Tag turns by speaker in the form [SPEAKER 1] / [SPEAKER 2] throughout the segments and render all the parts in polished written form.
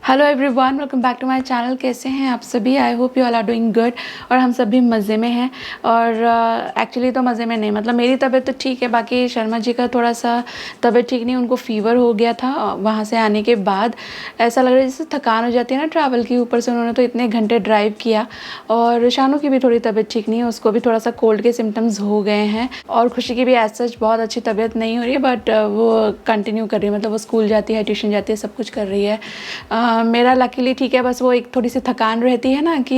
[SPEAKER 1] Hello everyone, welcome back to my channel. कैसे हैं आप सभी? I hope you all are doing good. और हम सभी मज़े में हैं। और एक्चुअली तो मज़े में नहीं, मतलब मेरी तबीयत तो ठीक है, बाकी शर्मा जी का थोड़ा सा तबीयत ठीक नहीं, उनको फ़ीवर हो गया था। वहाँ से आने के बाद ऐसा लग रहा है जैसे थकान हो जाती है ना ट्रैवल की, ऊपर से उन्होंने तो इतने घंटे ड्राइव किया। और शानू की भी थोड़ी तबीयत ठीक नहीं है, उसको भी थोड़ा सा कोल्ड के सिम्टम्स हो गए हैं। और खुशी की भी एज सच बहुत अच्छी तबीयत नहीं हो रही है, बट वो कंटिन्यू कर रही है, मतलब वो स्कूल जाती है, ट्यूशन जाती है, सब कुछ कर रही है। मेरा लकीली ठीक है, बस वो एक थोड़ी सी थकान रहती है ना कि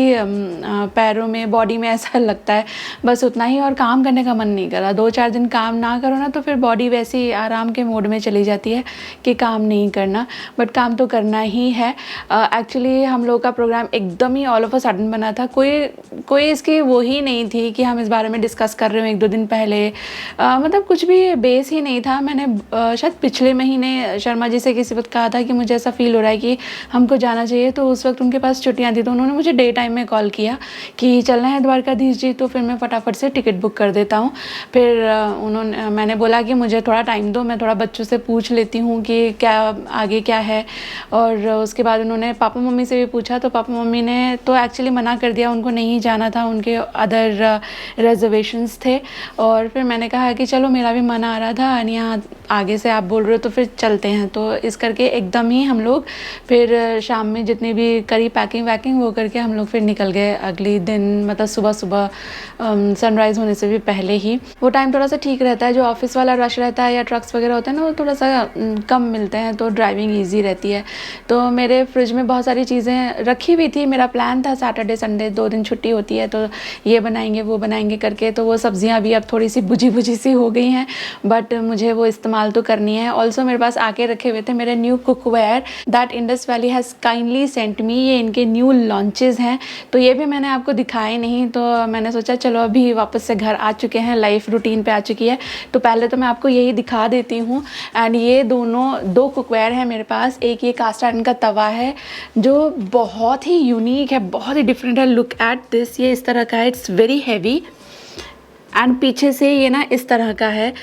[SPEAKER 1] पैरों में, बॉडी में ऐसा लगता है, बस उतना ही। और काम करने का मन नहीं कर रहा, 2-4 दिन काम ना करो ना तो फिर बॉडी वैसे ही आराम के मोड में चली जाती है कि काम नहीं करना, बट काम तो करना ही है। एक्चुअली हम लोग का प्रोग्राम एकदम ही ऑल ऑफ अ सडन बना था, कोई इसकी वो ही नहीं थी कि हम इस बारे में डिस्कस कर रहे हो 1-2 दिन पहले। मतलब कुछ भी बेस ही नहीं था। मैंने शायद पिछले महीने शर्मा जी से किसी वक्त कहा था कि मुझे ऐसा फील हो रहा है कि हमको जाना चाहिए, तो उस वक्त उनके पास छुट्टियां थी, तो उन्होंने मुझे डे टाइम में कॉल किया कि चलना है द्वारकाधीश जी। तो फिर मैं फटाफट से टिकट बुक कर देता हूँ। फिर मैंने बोला कि मुझे थोड़ा टाइम दो, मैं थोड़ा बच्चों से पूछ लेती हूँ कि क्या आगे क्या है। और उसके बाद उन्होंने पापा मम्मी से भी पूछा, तो पापा मम्मी ने तो एक्चुअली मना कर दिया, उनको नहीं जाना था, उनके अदर रिजर्वेशंस थे। और फिर मैंने कहा कि चलो मेरा भी मन आ रहा था, और यहाँ आगे से आप बोल रहे हो तो फिर चलते हैं। तो इस करके एकदम ही हम लोग फिर शाम में जितनी भी करी पैकिंग वैकिंग वो करके हम लोग फिर निकल गए अगले दिन, मतलब सुबह सुबह सनराइज़ होने से भी पहले ही। वो टाइम थोड़ा सा ठीक रहता है, जो ऑफिस वाला रश रहता है या ट्रक्स वगैरह होते हैं ना, वो थोड़ा सा कम मिलते हैं, तो ड्राइविंग ईजी रहती है। तो मेरे फ्रिज में बहुत सारी चीज़ें रखी हुई थी, मेरा प्लान था सैटरडे संडे 2 दिन छुट्टी होती है तो ये बनाएंगे वो बनाएंगे करके। तो वो सब्जियाँ भी अब थोड़ी सी बुझी बुझी सी हो गई हैं, बट मुझे वो इस्तेमाल तो करनी है। ऑल्सो मेरे पास आके रखे हुए थे मेरे new cookware that Indus valley has kindly sent me. ये इनके न्यू लॉन्चेस हैं, तो ये भी मैंने आपको दिखाए नहीं, तो मैंने सोचा चलो अभी वापस से घर आ चुके हैं, लाइफ रूटीन पे आ चुकी है, तो पहले तो मैं आपको यही दिखा देती हूँ। एंड ये दोनों 2 कुकवेयर हैं मेरे पास। एक ये कास्ट आयरन का तवा है जो बहुत ही यूनिक है, बहुत ही डिफरेंट है। लुक एट दिस, ये इस तरह का है, इट्स वेरी हैवी। एंड पीछे से ये ना इस तरह का है।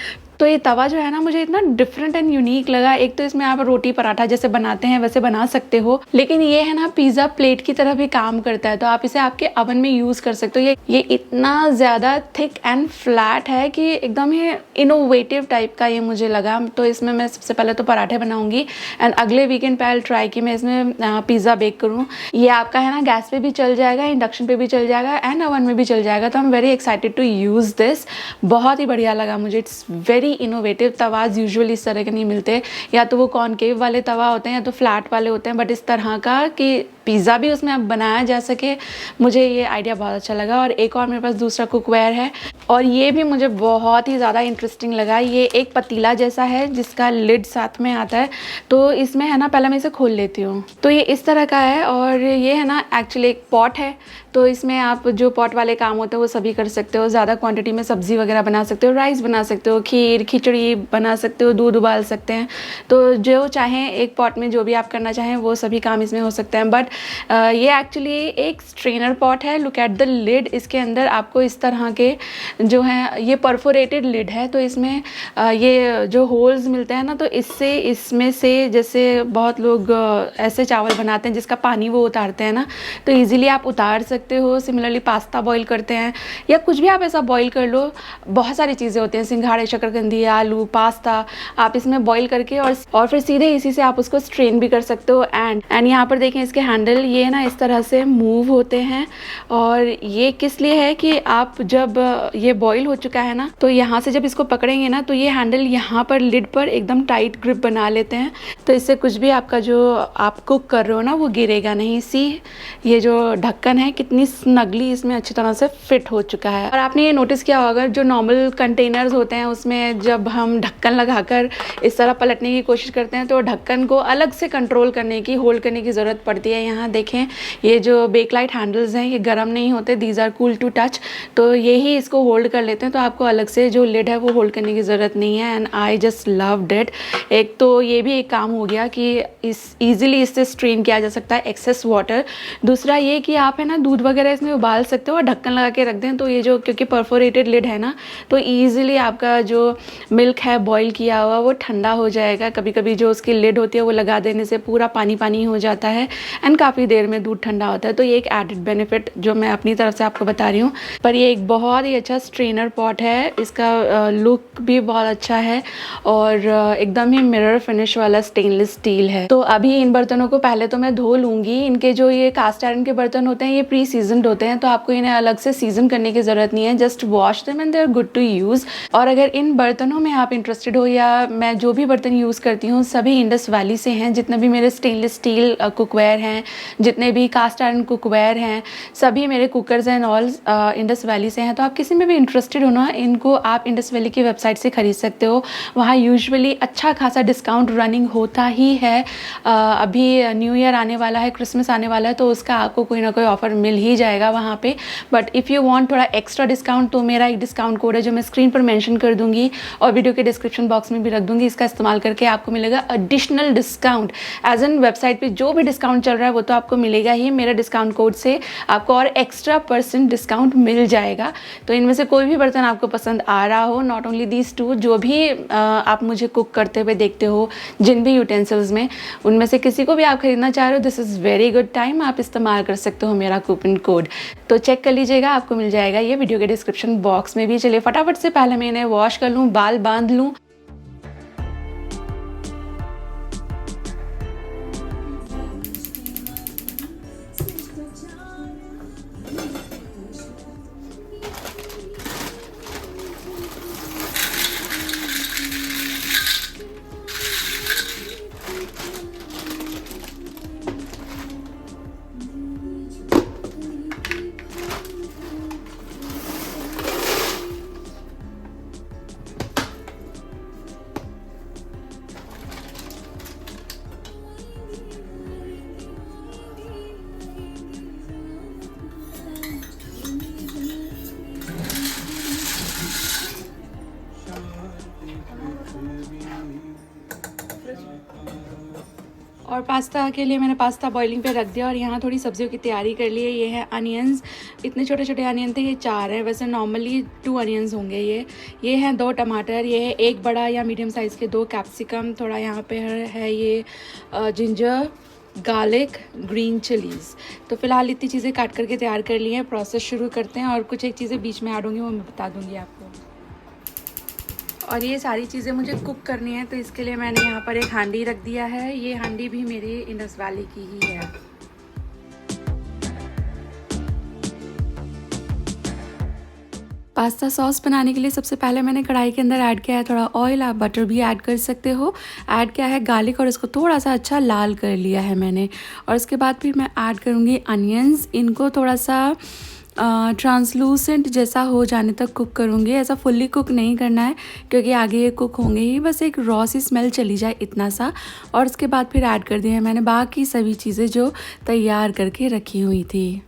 [SPEAKER 1] तो ये तवा जो है ना, मुझे इतना डिफरेंट एंड यूनिक लगा। एक तो इसमें आप रोटी पराठा जैसे बनाते हैं वैसे बना सकते हो, लेकिन ये है ना पिज़्ज़ा प्लेट की तरह भी काम करता है, तो आप इसे आपके ओवन में यूज़ कर सकते हो। ये इतना ज़्यादा थिक एंड फ्लैट है कि एकदम ही इनोवेटिव टाइप का ये मुझे लगा। तो इसमें मैं सबसे पहले तो पराठे बनाऊंगी, एंड अगले वीकेंड पे आई ट्राई कि मैं इसमें पिज़्ज़ा बेक करूँ। ये आपका है ना गैस पे भी चल जाएगा, इंडक्शन पे भी चल जाएगा, एंड ओवन में भी चल जाएगा। तो I am very excited to use this. बहुत ही बढ़िया लगा मुझे, इट्स वेरी इनोवेटिव। तवाज यूजुअली इस तरह के नहीं मिलते, या तो वो कॉनकेव वाले तवा होते हैं या तो फ्लैट वाले होते हैं, बट इस तरह का कि पिज़्ज़ा भी उसमें अब बनाया जा सके, मुझे ये आइडिया बहुत अच्छा लगा। और एक और मेरे पास दूसरा कुकवेयर है, और ये भी मुझे बहुत ही ज़्यादा इंटरेस्टिंग लगा। ये एक पतीला जैसा है जिसका लिड साथ में आता है, तो इसमें है ना, पहले मैं इसे खोल लेती हूँ। तो ये इस तरह का है, और ये है ना एक्चुअली एक पॉट है, तो इसमें आप जो पॉट वाले काम होते हैं वो सभी कर सकते हो। ज़्यादा क्वांटिटी में सब्ज़ी वगैरह बना सकते हो, राइस बना सकते हो, खीर खिचड़ी बना सकते हो, दूध उबाल सकते हैं। तो जो चाहें एक पॉट में जो भी आप करना चाहें वो सभी काम इसमें हो सकते हैं। बट ये एक्चुअली एक स्ट्रेनर पॉट है। लुक एट द लिड, इसके अंदर आपको इस तरह के जो हैं, ये परफोरेटेड लिड है, तो इसमें ये जो होल्स मिलते हैं ना, तो इससे इसमें से जैसे बहुत लोग ऐसे चावल बनाते हैं जिसका पानी वो उतारते हैं ना, तो ईजिली आप उतार सकते हो। सिमिलरली पास्ता बॉईल करते हैं या कुछ भी आप ऐसा बॉईल कर लो, बहुत सारी चीज़ें होती हैं, सिंघाड़े, शकरकंदी, आलू, पास्ता, आप इसमें बॉईल करके और फिर सीधे इसी से आप उसको स्ट्रेन भी कर सकते हो। एंड यहाँ पर देखें इसके हैंडल, ये ना इस तरह से मूव होते हैं। और ये किस लिए है कि आप जब ये बॉईल हो चुका है ना, तो यहाँ से जब इसको पकड़ेंगे ना, तो ये हैंडल यहाँ पर लिड पर एकदम टाइट ग्रिप बना लेते हैं, तो इससे कुछ भी आपका जो आप कुक कर रहे हो ना वो गिरेगा नहीं। सी ये जो ढक्कन है कितनी स्नगली इसमें अच्छी तरह से फिट हो चुका है। और आपने ये नोटिस किया होगा, जो नॉर्मल कंटेनर्स होते हैं उसमें जब हम ढक्कन लगाकर इस तरह पलटने की कोशिश करते हैं तो ढक्कन को अलग से कंट्रोल करने की, होल्ड करने की ज़रूरत पड़ती है। यहाँ देखें, ये जो बेकलाइट हैंडल्स हैं ये गर्म नहीं होते, these are cool to touch, तो यही इसको होल्ड कर लेते हैं, तो आपको अलग से जो लिड है वो होल्ड करने की ज़रूरत नहीं है। And I just loved it. एक तो ये भी एक काम हो गया कि इस ईजिली इससे स्ट्रेन किया जा सकता है एक्सेस वाटर। दूसरा ये कि आप है ना दूध वगैरह इसमें उबाल सकते हो और ढक्कन लगा के रख दें, तो ये जो क्योंकि परफोरेटेड लिड है ना, तो ईजिली आपका जो मिल्क है बॉईल किया हुआ वो ठंडा हो जाएगा। कभी कभी जो उसकी लिड होती है वो लगा देने से पूरा पानी पानी हो जाता है एंड काफ़ी देर में दूध ठंडा होता है। तो ये एक एडेड बेनिफिट जो मैं अपनी तरफ से आपको बता रही हूँ। पर ये एक बहुत ही अच्छा स्ट्रेनर पॉट है, इसका लुक भी बहुत अच्छा है और एकदम ही मिरर फिनिश वाला स्टेनलेस स्टील है। तो अभी इन बर्तनों को पहले तो मैं धो लूँगी। इनके जो ये कास्ट आयरन के बर्तन होते हैं ये प्री सीजनड होते हैं, तो आपको इन्हें अलग से सीजन करने की ज़रूरत नहीं है, just wash them and they are good to use. और अगर इन बर्तनों में आप इंटरेस्टेड हो, या मैं जो भी बर्तन यूज़ करती हूँ सभी इंडस वैली से हैं, जितने भी मेरे स्टेनलेस स्टील कुकवेयर हैं, जितने भी कास्ट आयरन कुकवेयर हैं, सभी मेरे cookers and all Indus valley से हैं। तो आप किसी में भी इंटरेस्टेड हो ना, इनको आप इंडस वैली की वेबसाइट से ख़रीद सकते हो। वहाँ यूजुअली अच्छा खासा डिस्काउंट रनिंग होता ही है। अभी न्यू ईयर आने वाला है, क्रिसमस आने वाला है, तो उसका आपको कोई ना कोई ऑफ़र मिल ही जाएगा वहाँ पे। बट इफ़ यू वांट थोड़ा एक्स्ट्रा डिस्काउंट, तो मेरा एक डिस्काउंट कोड है जो मैं स्क्रीन पर मेंशन कर दूँगी और वीडियो के डिस्क्रिप्शन बॉक्स में भी रख दूँगी। इसका इस्तेमाल करके आपको मिलेगा additional discount. As an website पर जो भी डिस्काउंट चल रहा है वो तो आपको मिलेगा ही, मेरा डिस्काउंट कोड से आपको और एक्स्ट्रा % डिस्काउंट मिल जाएगा। तो इनमें से कोई भी बर्तन आपको पसंद आ रहा हो, नॉट ओनली दीज टू, जो भी आप मुझे कुक करते हुए देखते हो जिन भी यूटेंसिल्स में, उनमें से किसी को भी आप खरीदना चाह रहे हो, this is very good time, आप इस्तेमाल कर सकते हो मेरा कूपन कोड। तो चेक कर लीजिएगा, आपको मिल जाएगा ये वीडियो के डिस्क्रिप्शन बॉक्स में भी। चलिए फटाफट से पहले मैं इन्हें वॉश कर लूँ, बाल बांध लूँ। और पास्ता के लिए मैंने पास्ता बॉइलिंग पे रख दिया और यहाँ थोड़ी सब्जियों की तैयारी कर ली है। ये है अनियंस, इतने छोटे छोटे अनियन थे, ये 4 हैं, वैसे नॉर्मली 2 अनियंस होंगे। ये हैं 2 टमाटर, ये है 1 बड़ा या मीडियम साइज़ के 2 कैप्सिकम, थोड़ा यहाँ पे है ये जिंजर, गार्लिक, ग्रीन चिलीज़। तो फ़िलहाल इतनी चीज़ें काट करके तैयार कर ली हैं। प्रोसेस शुरू करते हैं और कुछ एक चीज़ें बीच में ऐड होंगी वो मैं बता दूँगी आपको। और ये सारी चीज़ें मुझे कुक करनी है, तो इसके लिए मैंने यहाँ पर एक हांडी रख दिया है। ये हांडी भी मेरी इंडस वैली की ही है। पास्ता सॉस बनाने के लिए सबसे पहले मैंने कढ़ाई के अंदर ऐड किया है थोड़ा ऑयल, आप बटर भी ऐड कर सकते हो। ऐड किया है गार्लिक और इसको थोड़ा सा अच्छा लाल कर लिया है मैंने। और इसके बाद फिर मैं ऐड करूँगी अनियंस, इनको थोड़ा सा ट्रांसलूसेंट जैसा हो जाने तक कुक करूँगी। ऐसा फुल्ली कुक नहीं करना है क्योंकि आगे ये कुक होंगे ही, बस एक रॉ सी स्मेल चली जाए इतना सा। और उसके बाद फिर ऐड कर दिया है मैंने बाकी सभी चीज़ें जो तैयार करके रखी हुई थी।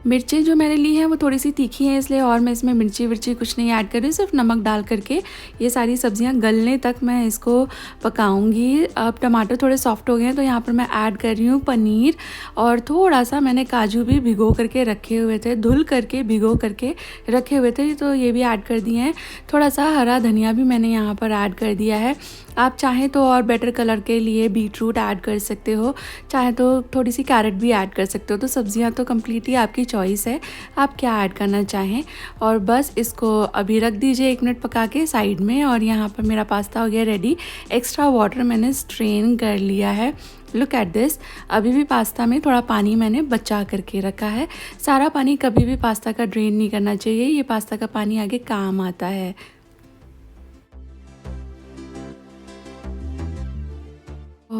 [SPEAKER 1] मिर्चें जो मैंने ली हैं वो थोड़ी सी तीखी हैं, इसलिए और मैं इसमें मिर्ची कुछ नहीं ऐड कर रही हूँ, सिर्फ नमक डाल करके ये सारी सब्जियां गलने तक मैं इसको पकाऊंगी। अब टमाटर थोड़े सॉफ्ट हो गए हैं तो यहाँ पर मैं ऐड कर रही हूँ पनीर, और थोड़ा सा मैंने काजू भी भिगो करके रखे हुए थे, धुल करके भिगो करके रखे हुए थे, तो ये भी ऐड कर दिए हैं। थोड़ा सा हरा धनिया भी मैंने यहाँ पर ऐड कर दिया है। आप चाहें तो और बेटर कलर के लिए बीट रूट ऐड कर सकते हो, चाहे तो थोड़ी सी कैरेट भी ऐड कर सकते हो। तो सब्जियां तो कम्प्लीटली आपकी चॉइस है, आप क्या ऐड करना चाहें। और बस इसको अभी रख दीजिए 1 मिनट पका के साइड में। और यहाँ पर मेरा पास्ता हो गया रेडी। एक्स्ट्रा वाटर मैंने स्ट्रेन कर लिया है। Look at this. अभी भी पास्ता में थोड़ा पानी मैंने बचा करके रखा है। सारा पानी कभी भी पास्ता का ड्रेन नहीं करना चाहिए, ये पास्ता का पानी आगे काम आता है।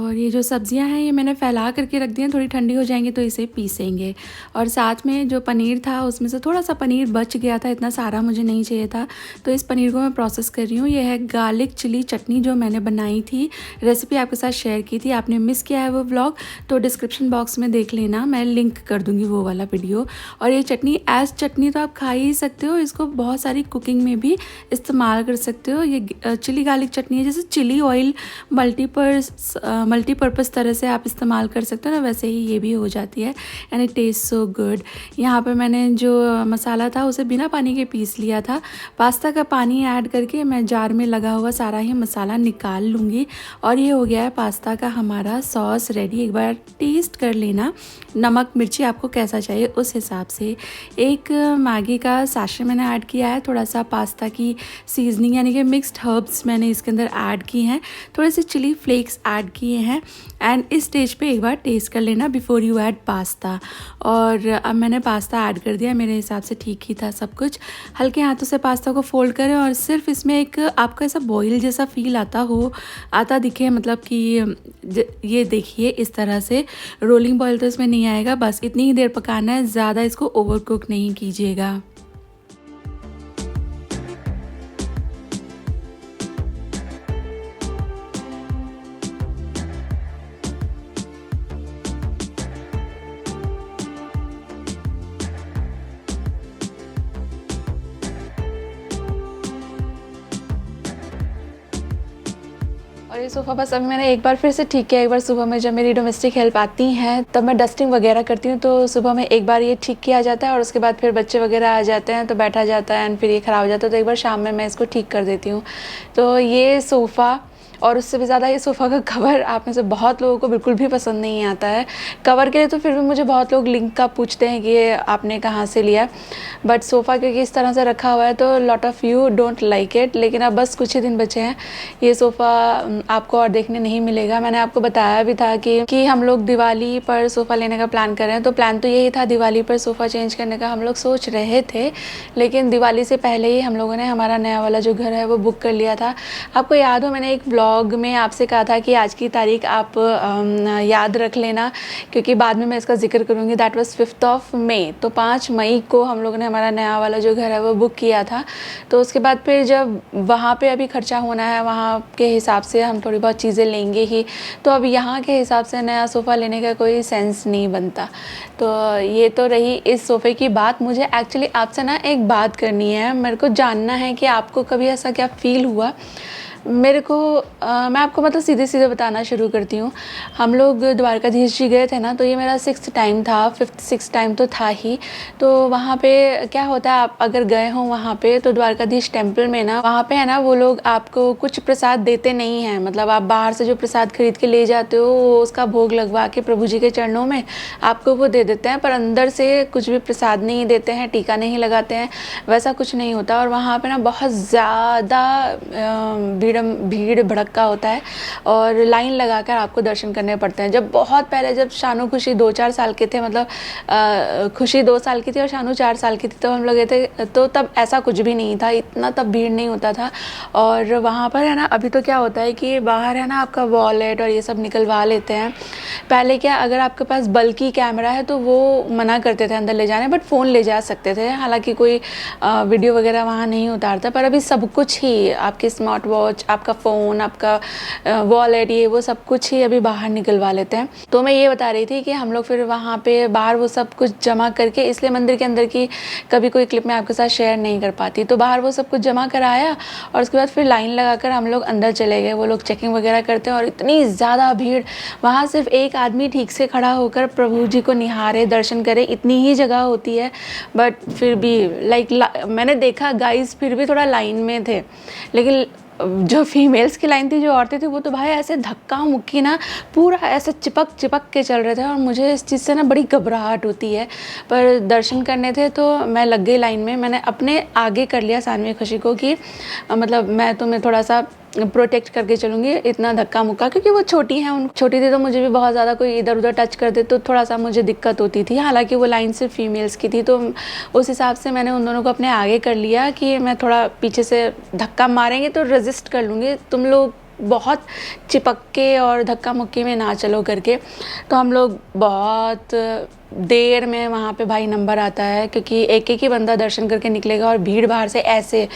[SPEAKER 1] और ये जो सब्जियां हैं ये मैंने फैला करके रख दी हैं, थोड़ी ठंडी हो जाएंगी तो इसे पीसेंगे। और साथ में जो पनीर था उसमें से थोड़ा सा पनीर बच गया था, इतना सारा मुझे नहीं चाहिए था, तो इस पनीर को मैं प्रोसेस कर रही हूँ। ये है गार्लिक चिली चटनी जो मैंने बनाई थी, रेसिपी आपके साथ शेयर की थी। आपने मिस किया है वो व्लॉग तो डिस्क्रिप्शन बॉक्स में देख लेना, मैं लिंक कर दूँगी वो वाला वीडियो। और ये चटनी एज चटनी तो आप खा ही सकते हो, इसको बहुत सारी कुकिंग में भी इस्तेमाल कर सकते हो। ये चिली गार्लिक चटनी है, जैसे चिली ऑयल मल्टीपर्पज़ तरह से आप इस्तेमाल कर सकते हो ना, वैसे ही ये भी हो जाती है and it taste so good. यहाँ पर मैंने जो मसाला था उसे बिना पानी के पीस लिया था। पास्ता का पानी ऐड करके मैं जार में लगा हुआ सारा ही मसाला निकाल लूँगी। और ये हो गया है पास्ता का हमारा सॉस रेडी। एक बार टेस्ट कर लेना, नमक मिर्ची आपको कैसा चाहिए उस हिसाब से। एक मैगी का सैशे मैंने ऐड किया है, थोड़ा सा पास्ता की सीजनिंग यानी कि मिक्स्ड हर्ब्स मैंने इसके अंदर ऐड की हैं, थोड़े से चिली फ्लेक्स ऐड किए हैं। एंड इस स्टेज पे एक बार टेस्ट कर लेना बिफोर यू ऐड पास्ता। और अब मैंने पास्ता ऐड कर दिया, मेरे हिसाब से ठीक ही था सब कुछ। हल्के हाथों से पास्ता को फोल्ड करें और सिर्फ इसमें एक आपको ऐसा बॉईल जैसा फील आता दिखे, मतलब कि ये देखिए इस तरह से रोलिंग बॉईल तो इसमें नहीं आएगा, बस इतनी ही देर पकाना है, ज़्यादा इसको ओवर कुक नहीं कीजिएगा। और ये सोफ़ा बस अभी मैंने एक बार फिर से ठीक किया। एक बार सुबह में जब मेरी डोमेस्टिक हेल्प आती हैं तब मैं डस्टिंग वगैरह करती हूँ, तो सुबह में एक बार ये ठीक किया जाता है और उसके बाद फिर बच्चे वगैरह आ जाते हैं तो बैठा जाता है एंड फिर ये ख़राब हो जाता है, तो एक बार शाम में मैं इसको ठीक कर देती हूँ। तो ये सोफ़ा और उससे भी ज़्यादा ये सोफ़ा का कवर आप में से बहुत लोगों को बिल्कुल भी पसंद नहीं आता है। कवर के लिए तो फिर भी मुझे बहुत लोग लिंक का पूछते हैं कि ये आपने कहाँ से लिया, बट सोफ़ा क्योंकि इस तरह से रखा हुआ है तो lot of you don't like it. लेकिन अब बस कुछ ही दिन बचे हैं, ये सोफ़ा आपको और देखने नहीं मिलेगा। मैंने आपको बताया भी था कि हम लोग दिवाली पर सोफ़ा लेने का प्लान कर रहे हैं, तो प्लान तो यही था दिवाली पर सोफ़ा चेंज करने का हम लोग सोच रहे थे, लेकिन दिवाली से पहले ही हम लोगों ने हमारा नया वाला जो घर है वो बुक कर लिया था। आपको याद हो मैंने एक व्लॉग में आपसे कहा था कि आज की तारीख आप याद रख लेना, क्योंकि बाद में मैं इसका जिक्र करूँगी। दैट वाज 5 मई, तो 5 मई को हम लोगों ने हमारा नया वाला जो घर है वो बुक किया था। तो उसके बाद फिर जब वहाँ पे अभी खर्चा होना है, वहाँ के हिसाब से हम थोड़ी बहुत चीज़ें लेंगे ही, तो अब यहाँ के हिसाब से नया सोफ़ा लेने का कोई सेंस नहीं बनता। तो ये तो रही इस सोफ़े की बात। मुझे एक्चुअली आपसे ना एक बात करनी है, मेरे को जानना है कि आपको कभी ऐसा क्या फ़ील हुआ। मेरे को मैं आपको मतलब सीधे सीधे बताना शुरू करती हूँ। हम लोग द्वारकाधीश जी गए थे ना, तो ये मेरा 6th टाइम था, 5th-6th टाइम तो था ही। तो वहाँ पे क्या होता है, आप अगर गए हो वहाँ पे तो द्वारकाधीश टेम्पल में ना, वहाँ पे है ना वो लोग आपको कुछ प्रसाद देते नहीं हैं। मतलब आप बाहर से जो प्रसाद खरीद के ले जाते हो वो उसका भोग लगवा के प्रभु जी के चरणों में आपको वो दे देते हैं, पर अंदर से कुछ भी प्रसाद नहीं देते हैं, टीका नहीं लगाते हैं, वैसा कुछ नहीं होता। और वहाँ पे ना बहुत ज़्यादा भीड़ भड़क्का होता है और लाइन लगाकर आपको दर्शन करने पड़ते हैं। जब बहुत पहले, जब शानू खुशी 2-4 साल के थे, मतलब खुशी 2 साल की थी और शानू 4 साल की थी, तो हम लोग गए थे, तो तब ऐसा कुछ भी नहीं था, इतना तब भीड़ नहीं होता था। और वहाँ पर है ना, अभी तो क्या होता है कि बाहर है ना आपका वॉलेट और ये सब निकलवा लेते हैं। पहले क्या, अगर आपके पास बल्कि कैमरा है तो वो मना करते थे अंदर ले जाने, बट फ़ोन ले जा सकते थे, हालांकि कोई वीडियो वगैरह वहाँ नहीं उतारता। पर अभी सब कुछ ही, आपकी स्मार्ट वॉच, आपका फ़ोन, आपका वॉलेट, ये वो सब कुछ ही अभी बाहर निकलवा लेते हैं। तो मैं ये बता रही थी कि हम लोग फिर वहाँ पे बाहर वो सब कुछ जमा करके, इसलिए मंदिर के अंदर की कभी कोई क्लिप मैं आपके साथ शेयर नहीं कर पाती, तो बाहर वो सब कुछ जमा कराया और उसके बाद फिर लाइन लगाकर हम लोग अंदर चले गए। वो लोग चेकिंग वगैरह करते हैं और इतनी ज़्यादा भीड़, वहाँ सिर्फ एक आदमी ठीक से खड़ा होकर प्रभु जी को निहारे, दर्शन करे, इतनी ही जगह होती है। बट फिर भी मैंने देखा गाइस फिर भी थोड़ा लाइन में थे, लेकिन जो फीमेल्स की लाइन थी, जो औरतें थी, वो तो भाई ऐसे धक्का मुक्की ना पूरा ऐसे चिपक के चल रहे थे और मुझे इस चीज़ से ना बड़ी घबराहट होती है। पर दर्शन करने थे तो मैं लग गई लाइन में। मैंने अपने आगे कर लिया सानवी खुशी को कि मतलब मैं तुम्हें थोड़ा सा प्रोटेक्ट करके चलूँगी, इतना धक्का मुक्का, क्योंकि वो छोटी हैं, उन छोटी थी तो मुझे भी बहुत ज़्यादा कोई इधर उधर टच कर दे तो थोड़ा सा मुझे दिक्कत होती थी। हालांकि वो लाइन सिर्फ फीमेल्स की थी, तो उस हिसाब से मैंने उन दोनों को अपने आगे कर लिया कि मैं थोड़ा पीछे से धक्का मारेंगे तो रेजिस्ट कर लूँगी, तुम लोग बहुत चिपक के और धक्का मुक्की में ना चलो करके। तो हम लोग बहुत देर में वहाँ पे भाई नंबर आता है, क्योंकि एक एक ही बंदा दर्शन करके निकलेगा और भीड़ बाहर से ऐसे,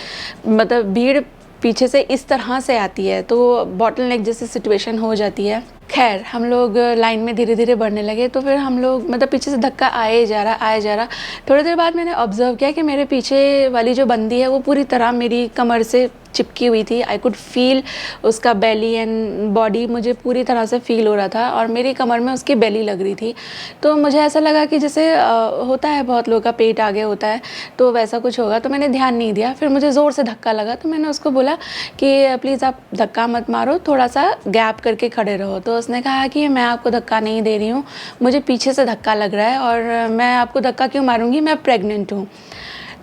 [SPEAKER 1] मतलब भीड़ पीछे से इस तरह से आती है, तो बॉटल नेक जैसी सिचुएशन हो जाती है। खैर हम लोग लाइन में धीरे धीरे बढ़ने लगे, तो फिर हम लोग मतलब पीछे से धक्का आए जा रहा। थोड़ी देर बाद मैंने ऑब्जर्व किया कि मेरे पीछे वाली जो बंदी है वो पूरी तरह मेरी कमर से चिपकी हुई थी। आई कुड फील उसका बेली एंड बॉडी, मुझे पूरी तरह से फील हो रहा था और मेरी कमर में उसकी बेली लग रही थी। तो मुझे ऐसा लगा कि जैसे होता है बहुत लोगों का पेट आगे होता है, तो वैसा कुछ होगा। तो मैंने ध्यान नहीं दिया। फिर मुझे ज़ोर से धक्का लगा, तो मैंने उसको बोला कि प्लीज़ आप धक्का मत मारो, थोड़ा सा गैप करके खड़े रहो। तो उसने कहा कि मैं आपको धक्का नहीं दे रही हूँ, मुझे पीछे से धक्का लग रहा है और मैं आपको धक्का क्यों मारूंगी, मैं प्रेग्नेंट हूँ।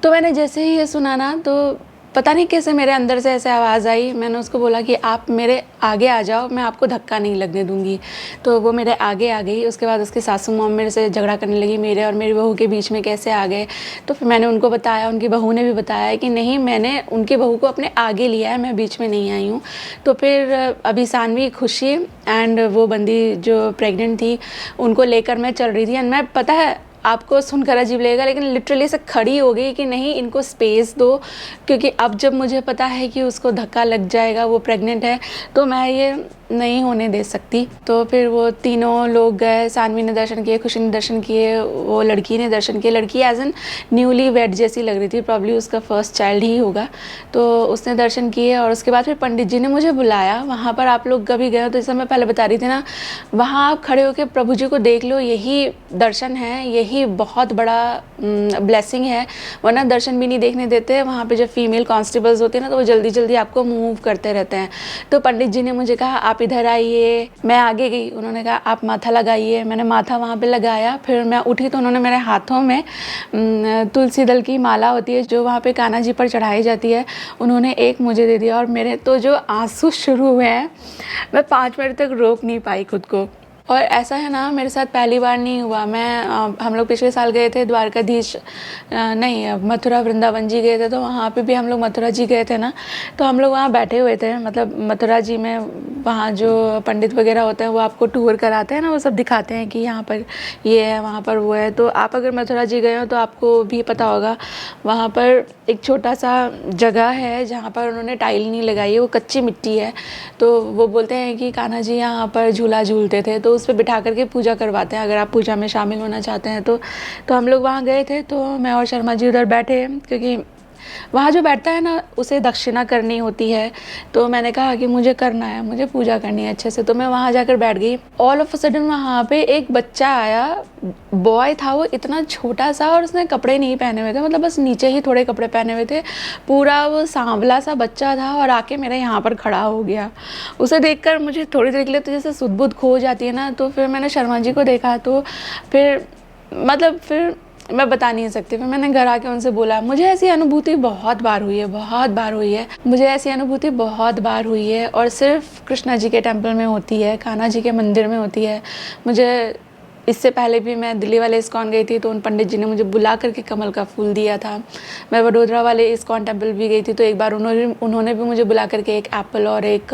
[SPEAKER 1] तो मैंने जैसे ही ये सुना ना, तो पता नहीं कैसे मेरे अंदर से ऐसे आवाज़ आई। मैंने उसको बोला कि आप मेरे आगे आ जाओ, मैं आपको धक्का नहीं लगने दूंगी। तो वो मेरे आगे आ गई। उसके बाद उसकी सासू मॉम मेरे से झगड़ा करने लगी, मेरे और मेरी बहू के बीच में कैसे आ गए। तो फिर मैंने उनको बताया, उनकी बहू ने भी बताया कि नहीं, मैंने उनकी बहू को अपने आगे लिया है, मैं बीच में नहीं आई हूँ। तो फिर अभी सानवी, खुशी एंड वो बंदी जो प्रेग्नेंट थी, उनको लेकर मैं चल रही थी। एंड मैं, पता है आपको सुनकर अजीब लगेगा, लेकिन लिटरली से खड़ी हो गई कि नहीं, इनको स्पेस दो, क्योंकि अब जब मुझे पता है कि उसको धक्का लग जाएगा, वो प्रेग्नेंट है, तो मैं ये नहीं होने दे सकती। तो फिर वो तीनों लोग गए। सानवी ने दर्शन किए, खुशी ने दर्शन किए, वो लड़की ने दर्शन किए। लड़की एज एन न्यूली वेड जैसी लग रही थी, प्रॉब्ली उसका फर्स्ट चाइल्ड ही होगा। तो उसने दर्शन किए और उसके बाद फिर पंडित जी ने मुझे बुलाया। वहाँ पर आप लोग कभी गए हो तो जैसा मैं पहले बता रही थी ना, वहाँ आप खड़े होकर प्रभु जी को देख लो, यही दर्शन है, यही बहुत बड़ा ब्लेसिंग है। वरना दर्शन भी नहीं देखने देते। वहाँ पे जो फीमेल कॉन्स्टेबल्स होते हैं ना, तो वो जल्दी जल्दी आपको मूव करते रहते हैं। तो पंडित जी ने मुझे कहा आप इधर आइए। मैं आगे गई, उन्होंने कहा आप माथा लगाइए। मैंने माथा वहाँ पे लगाया। फिर मैं उठी तो उन्होंने मेरे हाथों में तुलसी दल की माला होती है जो वहाँ पे कान्हा जी पर चढ़ाई जाती है, उन्होंने एक मुझे दे दिया। और मेरे तो जो आंसू शुरू हुए हैं, मैं 5 मिनट तक रोक नहीं पाई खुद को। और ऐसा है ना, मेरे साथ पहली बार नहीं हुआ। मैं हम लोग पिछले साल गए थे द्वारकाधीश, नहीं मथुरा वृंदावन जी गए थे, तो वहाँ पे भी हम लोग मथुरा जी गए थे ना, तो हम लोग वहाँ बैठे हुए थे। मतलब मथुरा जी में वहाँ जो पंडित वगैरह होते हैं वो आपको टूर कराते हैं ना, वो सब दिखाते हैं कि यहाँ पर ये है, वहाँ पर वो है। तो आप अगर मथुरा जी गए हो तो आपको भी पता होगा, वहाँ पर एक छोटा सा जगह है जहाँ पर उन्होंने टाइल नहीं लगाई है, वो कच्ची मिट्टी है। तो वो बोलते हैं कि कान्हा जी यहाँ पर झूला झूलते थे, तो उस पर बिठा करके पूजा करवाते हैं, अगर आप पूजा में शामिल होना चाहते हैं तो हम लोग वहाँ गए थे। तो मैं और शर्मा जी उधर बैठे, क्योंकि वहाँ जो बैठता है ना उसे दक्षिणा करनी होती है। तो मैंने कहा कि मुझे करना है, मुझे पूजा करनी है अच्छे से। तो मैं वहाँ जाकर बैठ गई। ऑल ऑफ अ सडन वहाँ पे एक बच्चा आया, बॉय था वो, इतना छोटा सा, और उसने कपड़े नहीं पहने हुए थे, मतलब बस नीचे ही थोड़े कपड़े पहने हुए थे। पूरा वो सांवला सा बच्चा था और आके मेरे यहाँ पर खड़ा हो गया। उसे देखकर मुझे थोड़ी देर के लिए तो जैसे सुध बुध खो जाती है ना। तो फिर मैंने शर्मा जी को देखा, तो फिर मैं बता नहीं सकती। फिर मैंने घर आके उनसे बोला, मुझे ऐसी अनुभूति बहुत बार हुई है, मुझे ऐसी अनुभूति बहुत बार हुई है, और सिर्फ कृष्णा जी के टेम्पल में होती है, कान्हा जी के मंदिर में होती है। मुझे इससे पहले भी मैं दिल्ली वाले इस्कॉन गई थी, तो उन पंडित जी ने मुझे बुला करके कमल का फूल दिया था। मैं वडोदरा वाले इस्कॉन टेम्पल भी गई थी, तो एक बार उन्होंने भी मुझे बुला करके एक एप्पल और एक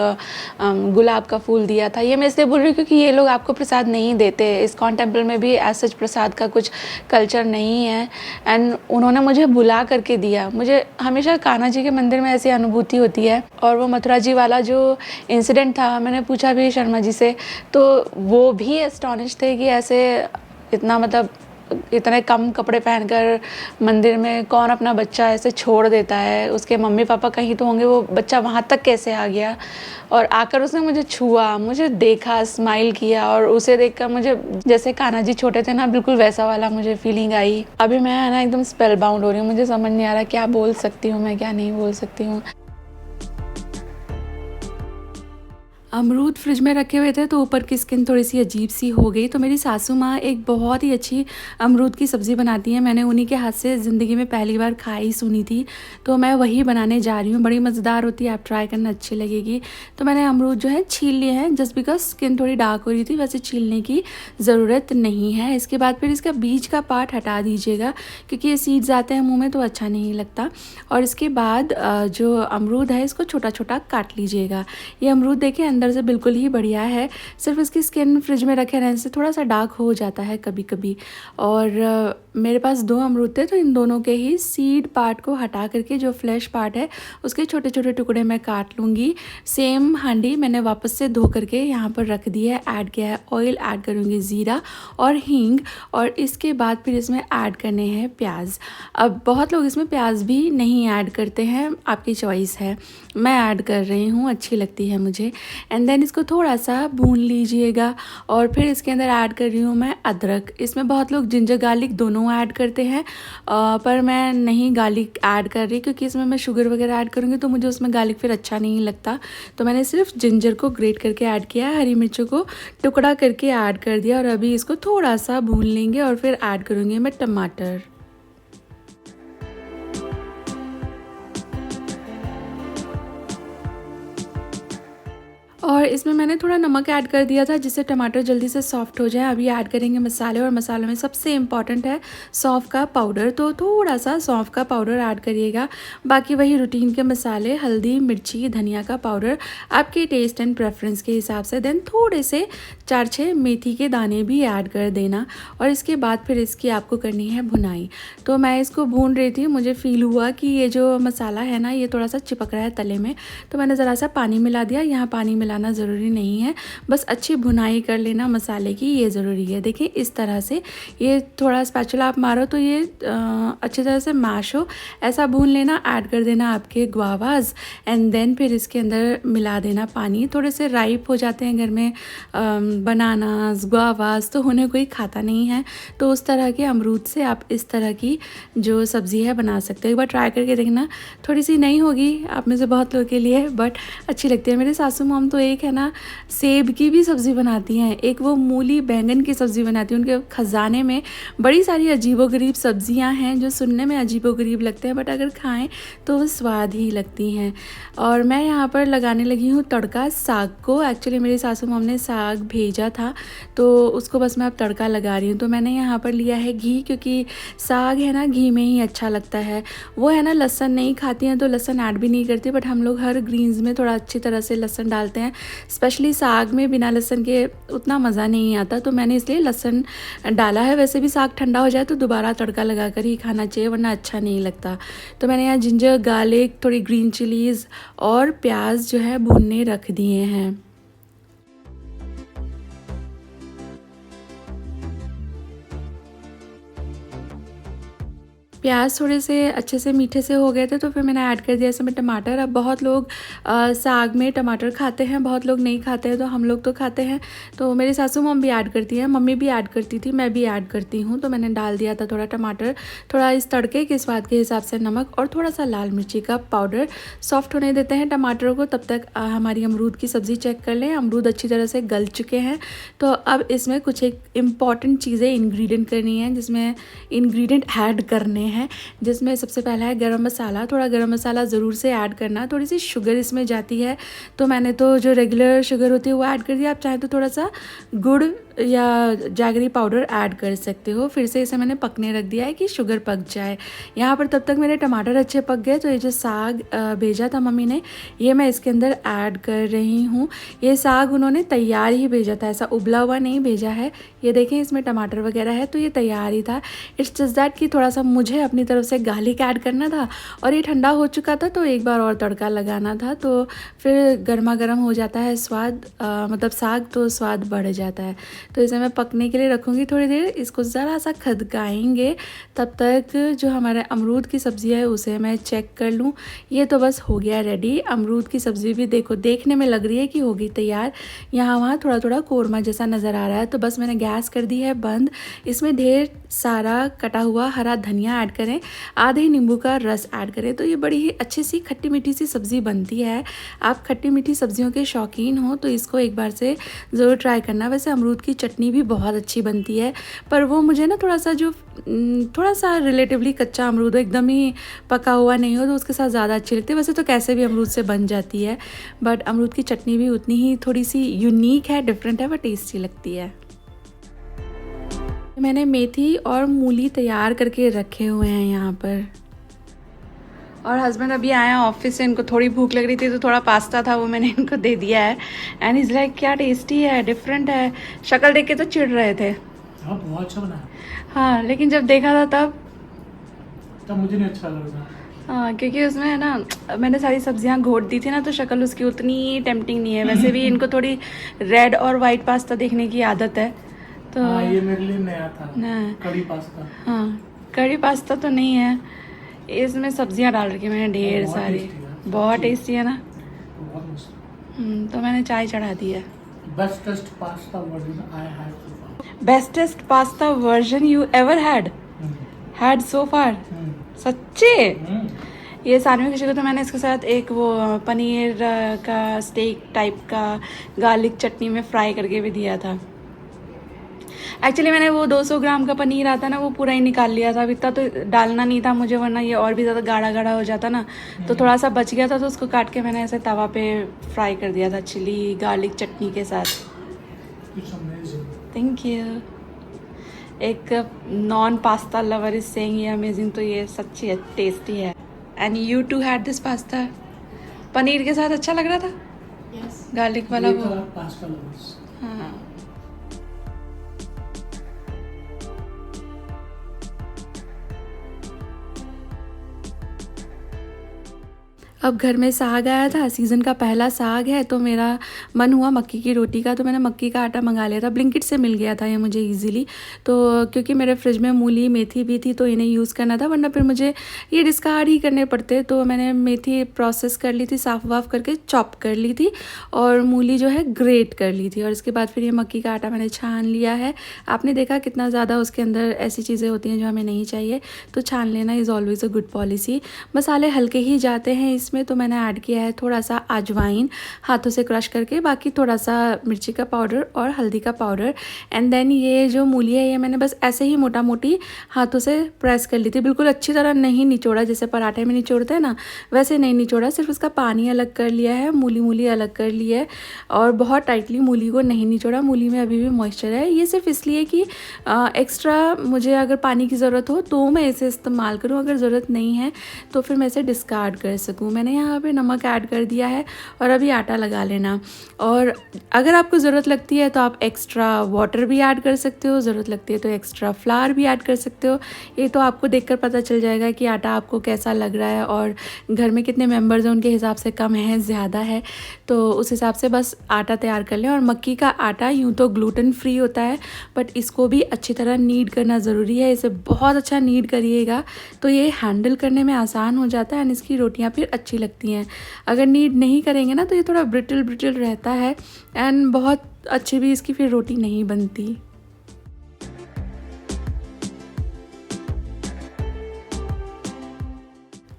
[SPEAKER 1] गुलाब का फूल दिया था। ये मैं इसलिए बोल रही हूँ क्योंकि ये लोग आपको प्रसाद नहीं देते। इस्कॉन टेम्पल में भी एज सच प्रसाद का कुछ कल्चर नहीं है, एंड उन्होंने मुझे बुला करके दिया। मुझे हमेशा कान्हा जी के मंदिर में ऐसी अनुभूति होती है। और वो मथुरा जी वाला जो इंसिडेंट था, मैंने पूछा भी शर्मा जी से, तो वो भी एस्टॉनिश थे कि ऐसे इतना, मतलब इतने कम कपड़े पहनकर मंदिर में कौन अपना बच्चा ऐसे छोड़ देता है। उसके मम्मी पापा कहीं तो होंगे, वो बच्चा वहाँ तक कैसे आ गया। और आकर उसने मुझे छुआ, मुझे देखा, स्माइल किया, और उसे देखकर मुझे जैसे कान्हा जी छोटे थे ना, बिल्कुल वैसा वाला मुझे फीलिंग आई। अभी मैं ना एकदम स्पेल बाउंड हो रही हूँ, मुझे समझ नहीं आ रहा क्या बोल सकती हूँ मैं, क्या नहीं बोल सकती हूँ। अमरूद फ्रिज में रखे हुए थे तो ऊपर की स्किन थोड़ी सी अजीब सी हो गई। तो मेरी सासू माँ एक बहुत ही अच्छी अमरूद की सब्ज़ी बनाती हैं। मैंने उन्हीं के हाथ से ज़िंदगी में पहली बार खाई सुनी थी, तो मैं वही बनाने जा रही हूँ। बड़ी मज़ेदार होती है, आप ट्राई करना, अच्छी लगेगी। तो मैंने अमरूद जो है छील लिए हैं, जस्ट बिकॉज स्किन थोड़ी डार्क हो रही थी, वैसे छीलने की ज़रूरत नहीं है। इसके बाद फिर इसका बीज का पार्ट हटा दीजिएगा, क्योंकि ये सीड्स आते हैं मुँह में तो अच्छा नहीं लगता। और इसके बाद जो अमरूद है इसको छोटा छोटा काट लीजिएगा। ये अमरूद देखिए अंदर से बिल्कुल ही बढ़िया है, सिर्फ इसकी स्किन फ्रिज में रखे रहने से थोड़ा सा डार्क हो जाता है कभी कभी। और मेरे पास 2 अमरूद थे, तो इन दोनों के ही सीड पार्ट को हटा करके जो फ्लैश पार्ट है उसके छोटे छोटे टुकड़े मैं काट लूँगी। सेम हांडी मैंने वापस से धो करके यहाँ पर रख दी है, ऐड किया है ऑयल, ऐड करूँगी ज़ीरा और हींग, और इसके बाद फिर इसमें ऐड करने हैं प्याज। अब बहुत लोग इसमें प्याज भी नहीं ऐड करते हैं, आपकी चॉइस है, मैं ऐड कर रही हूँ, अच्छी लगती है मुझे। एंड देन इसको थोड़ा सा भून लीजिएगा। और फिर इसके अंदर ऐड कर रही हूँ मैं अदरक। इसमें बहुत लोग जिंजर गार्लिक दोनों ऐड करते हैं, पर मैं नहीं गार्लिक ऐड कर रही, क्योंकि इसमें मैं शुगर वगैरह ऐड करूँगी तो मुझे उसमें गार्लिक फिर अच्छा नहीं लगता। तो मैंने सिर्फ जिंजर को ग्रेट करके ऐड किया है, हरी मिर्चों को टुकड़ा करके ऐड कर दिया। और अभी इसको थोड़ा सा भून लेंगे और फिर ऐड करूँगी मैं टमाटर। और इसमें मैंने थोड़ा नमक ऐड कर दिया था, जिससे टमाटर जल्दी से सॉफ्ट हो जाए। अभी ऐड करेंगे मसाले, और मसालों में सबसे इम्पॉर्टेंट है सौंफ का पाउडर, तो थोड़ा सा सौंफ का पाउडर ऐड करिएगा। बाकी वही रूटीन के मसाले, हल्दी, मिर्ची, धनिया का पाउडर आपके टेस्ट एंड प्रेफरेंस के हिसाब से। देन थोड़े से 4-6 मेथी के दाने भी ऐड कर देना। और इसके बाद फिर इसकी आपको करनी है भुनाई। तो मैं इसको भून रही थी, मुझे फील हुआ कि ये जो मसाला है ना, ये थोड़ा सा चिपक रहा है तले में, तो मैंने ज़रा सा पानी मिला दिया। यहाँ पानी मिलाना ज़रूरी नहीं है, बस अच्छी भुनाई कर लेना मसाले की, ये ज़रूरी है। देखिए इस तरह से, ये थोड़ा स्पैचुला आप मारो तो ये अच्छी तरह से मैश हो, ऐसा भून लेना। ऐड कर देना आपके गुआवास, एंड देन फिर इसके अंदर मिला देना पानी। थोड़े से राइप हो जाते हैं घर में बनानास, गुआवास, तो उन्हें कोई खाता नहीं है, तो उस तरह के अमरूद से आप इस तरह की जो सब्ज़ी है बना सकते हो। एक बार ट्राई करके देखना, थोड़ी सी नहीं होगी आप में से बहुत लोगों के लिए, बट अच्छी लगती है। मेरे सासू मॉम तो एक है ना सेब की भी सब्ज़ी बनाती हैं, एक वो मूली बैंगन की सब्ज़ी बनाती हैं। उनके ख़जाने में बड़ी सारी अजीबोगरीब सब्ज़ियां हैं जो सुनने में अजीबोगरीब लगते हैं, बट अगर खाएं तो वो स्वाद ही लगती हैं। और मैं यहाँ पर लगाने लगी हूँ तड़का साग को। एक्चुअली मेरी सासू मॉम ने साग भेजा था, तो उसको बस मैं अब तड़का लगा रही हूँ। तो मैंने यहाँ पर लिया है घी, क्योंकि साग है ना घी में ही अच्छा लगता है। वो है ना लहसुन नहीं खाती हैं तो लहसुन ऐड भी नहीं करती, बट हम लोग हर ग्रीन्स में थोड़ा अच्छी तरह से लहसुन डालते हैं। स्पेशली साग में बिना लहसुन के उतना मज़ा नहीं आता, तो मैंने इसलिए लहसुन डाला है। वैसे भी साग ठंडा हो जाए तो दोबारा तड़का लगा कर ही खाना चाहिए, वरना अच्छा नहीं लगता। तो मैंने यहाँ जिंजर गार्लिक, थोड़ी ग्रीन चिलीज़ और प्याज जो है भूनने रख दिए हैं। प्याज थोड़े से अच्छे से मीठे से हो गए थे, तो फिर मैंने ऐड कर दिया इसमें टमाटर। अब बहुत लोग साग में टमाटर खाते हैं, बहुत लोग नहीं खाते हैं, तो हम लोग तो खाते हैं। तो मेरी सासू मॉम भी ऐड करती हैं, मम्मी भी ऐड करती थी, मैं भी ऐड करती हूँ। तो मैंने डाल दिया था थोड़ा टमाटर, थोड़ा इस तड़के के स्वाद के हिसाब से नमक, और थोड़ा सा लाल मिर्ची का पाउडर। सॉफ्ट होने देते हैं टमाटरों को, तब तक हमारी अमरूद की सब्ज़ी चेक कर लें। अमरूद अच्छी तरह से गल चुके हैं। तो अब इसमें कुछ एक इम्पॉर्टेंट चीज़ें इंग्रेडिएंट करनी है, जिसमें इंग्रेडिएंट ऐड करने हैं, जिसमें सबसे पहला है गरम मसाला। थोड़ा गरम मसाला ज़रूर से ऐड करना। थोड़ी सी शुगर इसमें जाती है, तो मैंने तो जो रेगुलर शुगर होती है वो ऐड कर दिया। आप चाहें तो थोड़ा सा गुड़ या जैगरी पाउडर ऐड कर सकते हो। फिर से इसे मैंने पकने रख दिया है कि शुगर पक जाए। यहाँ पर तब तक मेरे टमाटर अच्छे पक गए, तो ये जो साग भेजा था मम्मी ने, ये मैं इसके अंदर ऐड कर रही हूँ। ये साग उन्होंने तैयार ही भेजा था, ऐसा उबला हुआ नहीं भेजा है। ये देखें इसमें टमाटर वगैरह है, तो ये तैयार ही था। इट्स जस्ट दैट कि थोड़ा सा मुझे अपनी तरफ से गार्लिक ऐड करना था, और ये ठंडा हो चुका था, तो एक बार और तड़का लगाना था। तो फिर गर्मा गर्म हो जाता है स्वाद, मतलब साग, तो स्वाद बढ़ जाता है। तो इसे मैं पकने के लिए रखूँगी थोड़ी देर। इसको ज़रा सा खदकाएंगे, तब तक जो हमारे अमरूद की सब्ज़ी है उसे मैं चेक कर लूँ। ये तो बस हो गया रेडी। अमरूद की सब्ज़ी भी देखो देखने में लग रही है कि होगी तैयार। यहाँ वहाँ थोड़ा थोड़ा कोरमा जैसा नज़र आ रहा है। तो बस मैंने गैस कर दी है बंद। इसमें ढेर सारा कटा हुआ हरा धनिया ऐड करें, आधे नींबू का रस ऐड करें, तो ये बड़ी ही अच्छी सी खट्टी मीठी सी सब्ज़ी बनती है। आप खट्टी मीठी सब्जियों के शौकीन हो तो इसको एक बार से ज़रूर ट्राई करना। वैसे अमरूद की चटनी भी बहुत अच्छी बनती है, पर वो मुझे ना थोड़ा सा रिलेटिवली कच्चा अमरूद हो, एकदम ही पका हुआ नहीं हो, तो उसके साथ ज़्यादा अच्छी लगती है। वैसे तो कैसे भी अमरूद से बन जाती है, बट अमरूद की चटनी भी उतनी ही थोड़ी सी यूनिक है, डिफरेंट है, बट टेस्टी लगती है। मैंने मेथी और मूली तैयार करके रखे हुए हैं यहाँ पर। और हस्बैंड अभी आए हैं ऑफिस से, इनको थोड़ी भूख लग रही थी तो थोड़ा पास्ता था वो मैंने इनको दे दिया है। एंड इज़ लाइक क्या टेस्टी है, डिफरेंट है। शक्ल देख के तो चिढ़ रहे थे।
[SPEAKER 2] हाँ बहुत अच्छा बना है।
[SPEAKER 1] हाँ, लेकिन जब देखा था
[SPEAKER 2] तब मुझे नहीं अच्छा लगा।
[SPEAKER 1] हाँ, क्योंकि उसमें है ना मैंने सारी सब्जियां घोट दी थी ना, तो शक्ल उसकी उतनी टेम्पटिंग नहीं है। वैसे भी इनको थोड़ी रेड और वाइट पास्ता देखने की आदत है, तो
[SPEAKER 2] हाँ, ये मेरे लिए नया था
[SPEAKER 1] ना।
[SPEAKER 2] कड़ी पास्ता।
[SPEAKER 1] हाँ, कड़ी पास्ता तो नहीं है, इसमें सब्जियां डाल रखी मैंने ढेर सारी। बहुत टेस्टी है ना।
[SPEAKER 2] बहुत मस्त।
[SPEAKER 1] तो मैंने चाय चढ़ा दी है।
[SPEAKER 2] Bestest pasta version I have so far.
[SPEAKER 1] Bestest pasta version you ever had so far. सच्चे? ये सानवी खुशी को तो मैंने इसके साथ एक वो पनीर का स्टेक टाइप का गार्लिक चटनी में फ्राई करके भी दिया था। एक्चुअली मैंने वो 200 ग्राम का पनीर आता ना, वो पूरा ही निकाल लिया था। अब इतना तो डालना नहीं था मुझे, वरना ये और भी ज़्यादा गाढ़ा गाढ़ा हो जाता ना। तो थोड़ा सा बच गया था, तो उसको काट के मैंने ऐसे तवा पे फ्राई कर दिया था चिली गार्लिक चटनी के साथ। Thank you. एक non pasta lover is saying ये अमेजिंग, तो ये सच्ची है, टेस्टी है। And you too had this pasta. पनीर के साथ अच्छा लग रहा था।
[SPEAKER 2] यस,
[SPEAKER 1] गार्लिक वाला वो।
[SPEAKER 2] Pasta lovers.
[SPEAKER 1] हाँ, अब घर में साग आया था, सीज़न का पहला साग है, तो मेरा मन हुआ मक्की की रोटी का, तो मैंने मक्की का आटा मंगा लिया था। ब्लिंकिट से मिल गया था ये मुझे इजीली, तो क्योंकि मेरे फ्रिज में मूली मेथी भी थी तो इन्हें यूज़ करना था, वरना फिर मुझे ये डिस्कार्ड ही करने पड़ते। तो मैंने मेथी प्रोसेस कर ली थी, साफ़ वाफ करके चॉप कर ली थी, और मूली जो है ग्रेट कर ली थी। और इसके बाद फिर ये मक्की का आटा मैंने छान लिया है। आपने देखा कितना ज़्यादा उसके अंदर ऐसी चीज़ें होती हैं जो हमें नहीं चाहिए, तो छान लेना is always a good policy. मसाले हल्के ही जाते हैं इसमें, तो मैंने ऐड किया है थोड़ा सा अजवाइन हाथों से क्रश करके, बाकी थोड़ा सा मिर्ची का पाउडर और हल्दी का पाउडर। एंड देन ये जो मूली है ये मैंने बस ऐसे ही मोटा मोटी हाथों से प्रेस कर ली थी, बिल्कुल अच्छी तरह नहीं निचोड़ा, जैसे पराठे में निचोड़ते हैं ना वैसे नहीं निचोड़ा, सिर्फ उसका पानी अलग कर लिया है, मूली अलग कर ली है, और बहुत टाइटली मूली को नहीं निचोड़ा। मूली में अभी भी मॉइस्चर है। ये सिर्फ इसलिए कि एक्स्ट्रा मुझे अगर पानी की ज़रूरत हो तो मैं इसे इस्तेमाल करूँ, अगर ज़रूरत नहीं है तो फिर मैं इसे डिस्कार्ड कर सकूँ। मैंने यहाँ पे नमक ऐड कर दिया है, और अभी आटा लगा लेना। और अगर आपको ज़रूरत लगती है तो आप एक्स्ट्रा वाटर भी ऐड कर सकते हो, ज़रूरत लगती है तो एक्स्ट्रा फ्लावर भी ऐड कर सकते हो। ये तो आपको देखकर पता चल जाएगा कि आटा आपको कैसा लग रहा है, और घर में कितने मेंबर्स हैं उनके हिसाब से कम है ज़्यादा है, तो उस हिसाब से बस आटा तैयार कर लें। और मक्की का आटा यूँ तो ग्लूटेन फ्री होता है, बट इसको भी अच्छी तरह नीड करना ज़रूरी है। इसे बहुत अच्छा नीड करिएगा तो ये हैंडल करने में आसान हो जाता है, एंड इसकी रोटियाँ फिर अच्छी लगती हैं। अगर नीड नहीं करेंगे ना तो ये थोड़ा ब्रिटल रहता है, एंड बहुत अच्छी भी इसकी फिर रोटी नहीं बनती।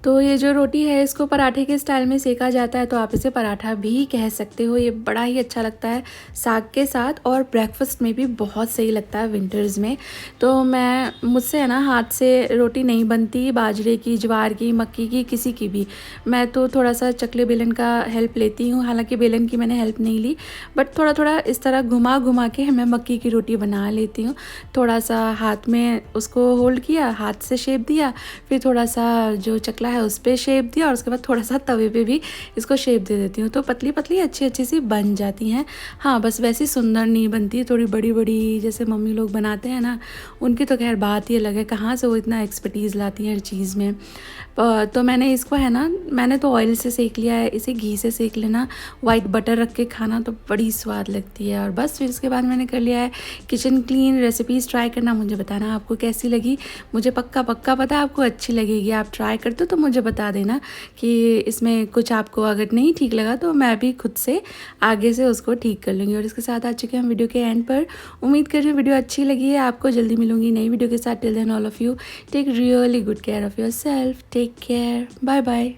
[SPEAKER 1] तो ये जो रोटी है इसको पराठे के स्टाइल में सेका जाता है, तो आप इसे पराठा भी कह सकते हो। ये बड़ा ही अच्छा लगता है साग के साथ, और ब्रेकफास्ट में भी बहुत सही लगता है विंटर्स में। तो मुझसे है ना हाथ से रोटी नहीं बनती, बाजरे की, ज्वार की, मक्की की, किसी की भी। मैं तो थोड़ा सा चकले बेलन का हेल्प लेती हूँ, हालांकि बेलन की मैंने हेल्प नहीं ली, बट थोड़ा थोड़ा इस तरह घुमा के मैं मक्की की रोटी बना लेती हूँ। थोड़ा सा हाथ में उसको होल्ड किया, हाथ से शेप दिया, फिर थोड़ा सा जो चकला है उस पर शेप दिया और उसके बाद थोड़ा सा तवे पे भी इसको शेप दे देती हूँ, तो पतली पतली अच्छी अच्छी सी बन जाती हैं। हाँ बस वैसी सुंदर नहीं बनती, थोड़ी बड़ी बड़ी जैसे मम्मी लोग बनाते हैं ना, उनकी तो खैर बात ही अलग है, कहाँ से वो इतना एक्सपर्टीज़ लाती हैं हर चीज़ में। तो मैंने इसको है ना, मैंने तो ऑयल से सेक लिया है, इसे घी से सेक लेना, वाइट बटर रख के खाना तो बड़ी स्वाद लगती है। और बस फिर उसके बाद मैंने कर लिया है किचन क्लीन। रेसिपीज़ ट्राई करना, मुझे बताना आपको कैसी लगी, मुझे पक्का पक्का पता है आपको अच्छी लगेगी। आप ट्राई करते हो तो मुझे बता देना कि इसमें कुछ आपको अगर नहीं ठीक लगा तो मैं भी खुद से आगे से उसको ठीक कर लूँगी। और इसके साथ आ चुके हैं हम वीडियो के एंड पर। उम्मीद कर रही हूँ वीडियो अच्छी लगी है आपको। जल्दी मिलूंगी नई वीडियो के साथ। Till then all of you take really good care of yourself. Take care, bye bye.